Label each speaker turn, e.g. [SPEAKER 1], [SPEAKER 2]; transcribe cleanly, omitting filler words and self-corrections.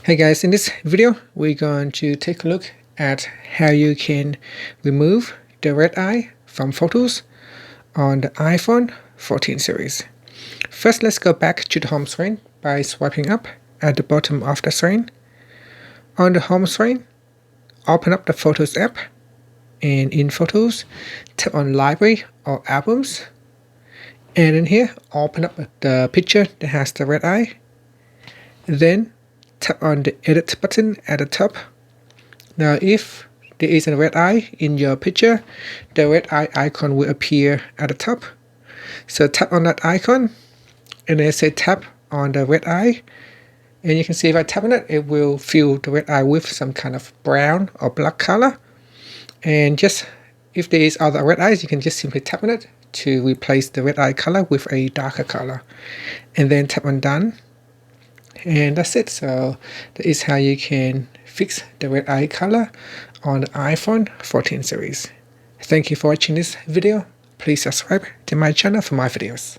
[SPEAKER 1] Hey guys, in this video we're going to take a look at how you can remove the red eye from photos on the iPhone 14 series. First, let's go back to the home screen by swiping up at the bottom of the screen. On the home screen, open up the Photos app, and in Photos, tap on Library or Albums, and in here open up the picture that has the red eye. Then tap on the Edit button at the top. Now if there is a red eye in your picture, the red eye icon will appear at the top. So tap on that icon and then say tap on the red eye, and you can see if I tap on it, it will fill the red eye with some kind of brown or black color. And just if there is other red eyes, you can just simply tap on it to replace the red eye color with a darker color, and then tap on done. And that's it. So that is how you can fix the red eye color on the iPhone 14 series. Thank you for watching this video. Please subscribe to my channel for more videos.